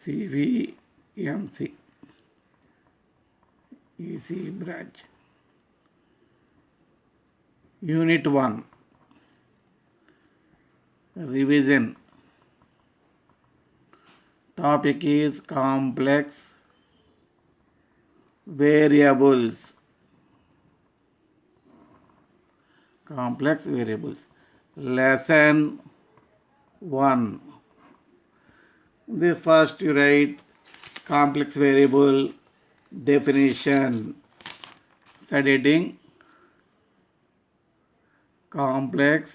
CVMC EC branch. Unit 1 Revision. Topic is complex variables. Complex variables. Lesson 1. This first you write complex variable definition. Start heading complex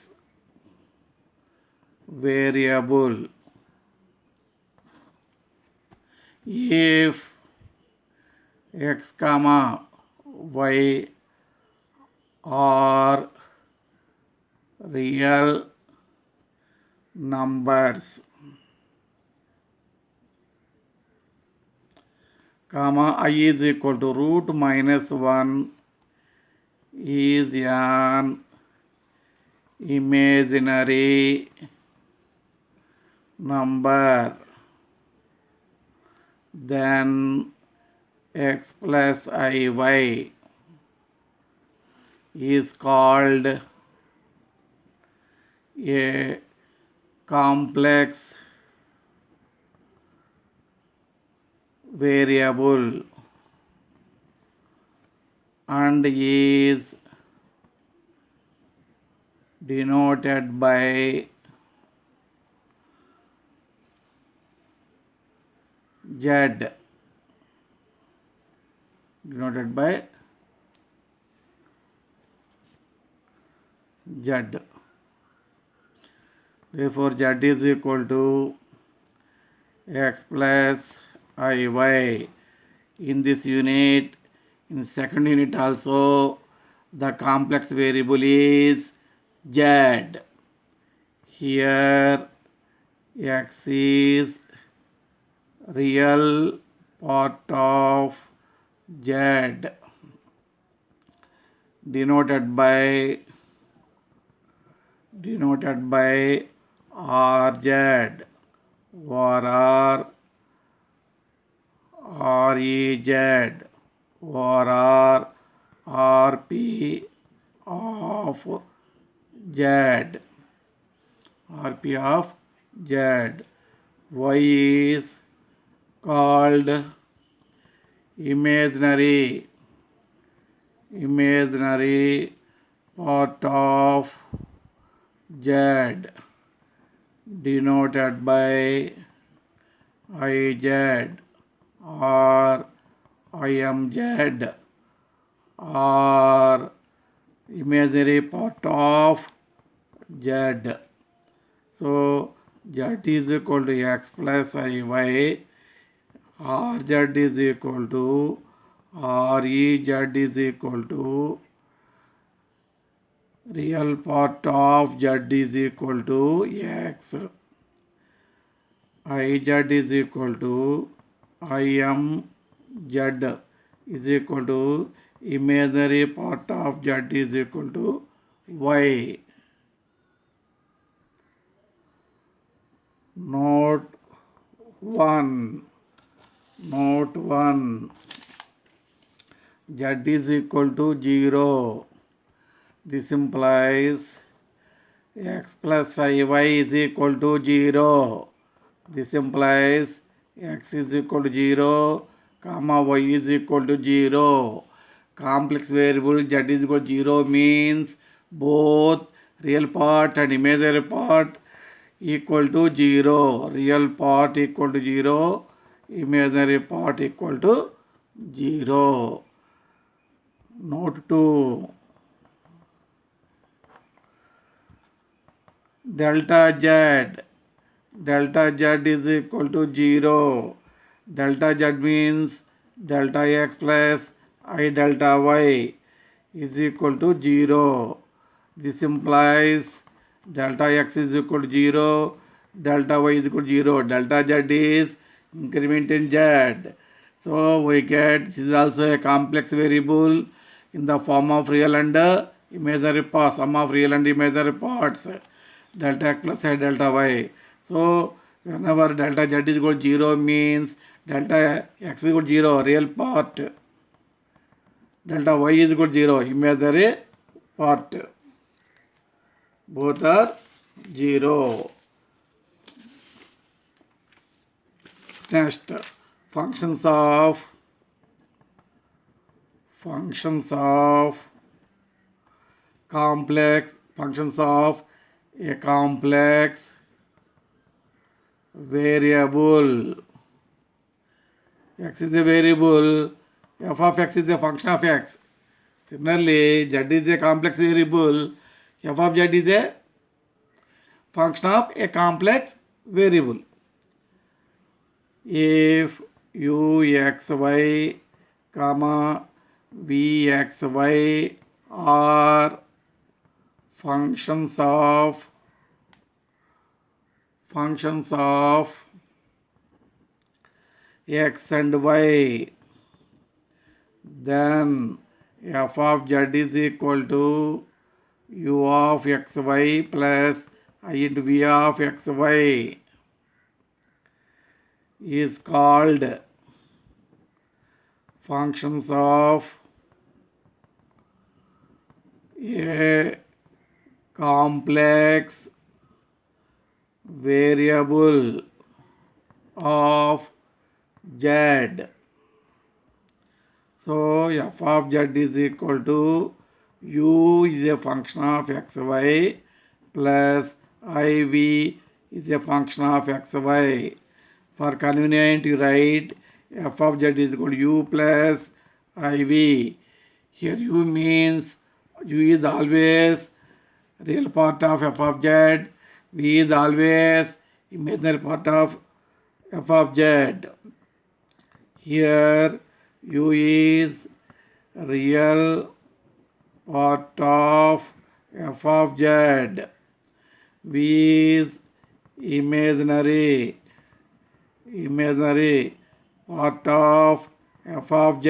variable. If x comma y are real numbers, comma I is equal to root minus 1 is an imaginary number, then x plus iy is called a complex variable and is denoted by z, denoted by z. Therefore, z is equal to x plus iy. In this unit, in second unit also, the complex variable is z. Here, x is real part of z, denoted by rz or rez or rp of z, rp of z. Y is called imaginary part of z, denoted by iz or imz or imaginary part of z. So z is equal to x plus iy, rz is equal to rez is equal to real part of z is equal to x, iz is equal to imz is equal to imaginary part of z is equal to y. Note 1. Z is equal to 0. This implies x plus iy is equal to 0. This implies x is equal to 0, comma y is equal to 0. Complex variable z is equal to 0 means both real part and imaginary part equal to 0. Real part equal to 0, imaginary part equal to 0. Note 2. Delta z is equal to 0. Delta z means delta x plus I delta y is equal to 0. This implies delta x is equal to 0, delta y is equal to 0. Delta z is increment in z. So we get this is also a complex variable in the form of real and imaginary parts, sum of real and imaginary parts, delta x plus I delta y. So whenever delta z is equal to 0 means delta x is equal to 0, real part. Delta y is equal to 0, imaginary part. Both are 0. Next, functions of complex, functions of a complex variable. X is a variable, f of x is a function of x. Similarly, z is a complex variable, f of z is a function of a complex variable. If uxy, vxy are functions of x and y, then f of z is equal to u of xy plus I into v of xy is called functions of a complex variable of z. So f of z is equal to u is a function of xy plus iv is a function of xy. For convenient, you write f of z is equal to u plus iv. Here u means u is always real part of f of z, v is always imaginary part of f of z. Here u is real part of f of z, v is imaginary part of f of z,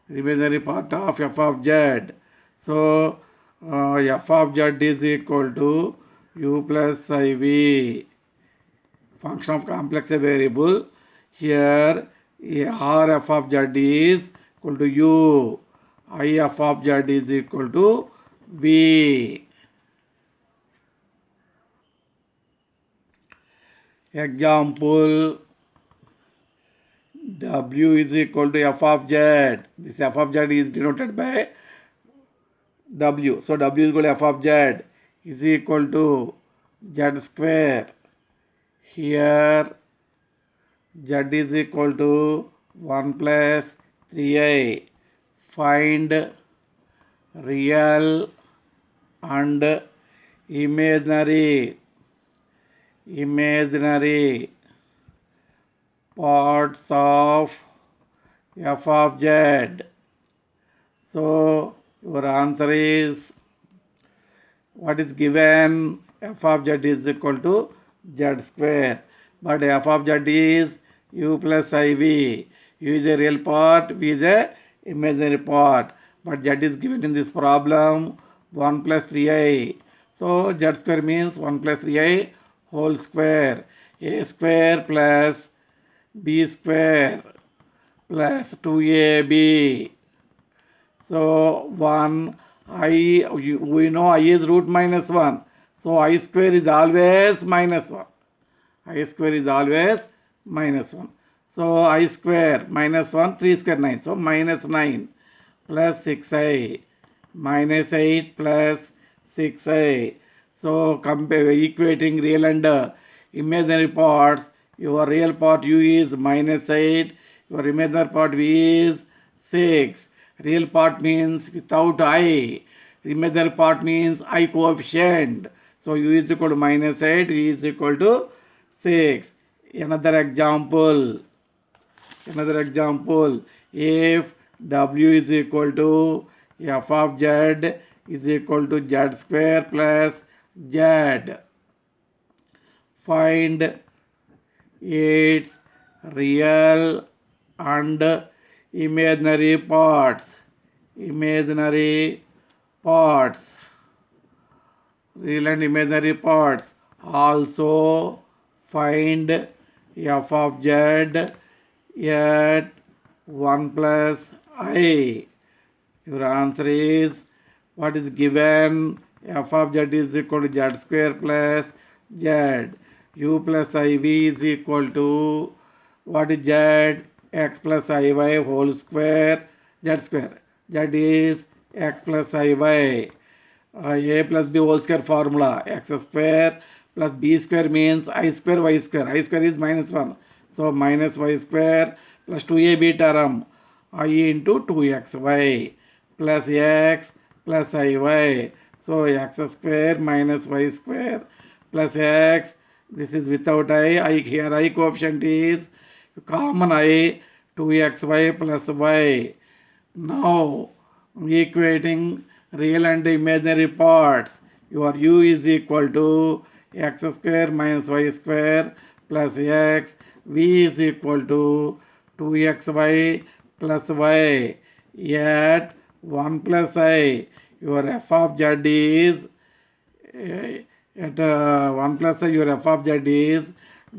imaginary part of f of z. So f of z is equal to u plus iv, function of complex variable. Here r f of z is equal to u, I f of z is equal to v. Example, w is equal to f of z. This f of z is denoted by w. So w is equal to f of z is equal to z square. Here z is equal to 1 plus 3i. Find real and imaginary parts of f of z. So your answer is, what is given? F of z is equal to z square, but f of z is u plus iv. U is a real part, v is a imaginary part, but z is given in this problem 1 plus 3i. So z square means 1 plus 3i whole square. A square plus b square plus 2ab. So 1 I, we know I is root minus 1. So I square is always minus 1. I square is always minus 1. So I square minus 1, 3 square 9. So minus 9 plus 6i minus 8 plus 6i. So equating real and imaginary parts. Your real part u is minus 8. Your imaginary part v is 6. Real part means without I. Imaginary part means I coefficient. So u is equal to minus 8, v is equal to 6. Another example. If w is equal to f of z is equal to z square plus z. Find its real and imaginary parts. Real and imaginary parts. Also find f of z at 1 plus I. Your answer is, what is given? F of z is equal to z square plus z. U plus iv is equal to, what is z? X plus iy whole square, z square. Z is x plus iy. A plus b whole square formula, x square plus b square means I square y square. I square is minus 1. So minus y square plus 2ab term, I into 2xy plus x plus iy. So x square minus y square plus x. This is without I here I coefficient is common I, 2xy plus y. Now equating real and imaginary parts, your u is equal to x square minus y square plus x. V is equal to 2xy plus y at 1 plus I. Your f of z is at 1 plus I, your f of z is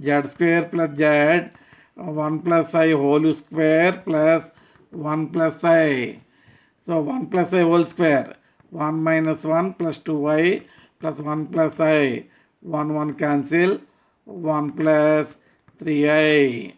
z square plus z 1 plus I whole square plus 1 plus I. So 1 plus I whole square, 1 minus 1 plus 2y plus 1 plus I. 1 cancel, 1 plus 3i.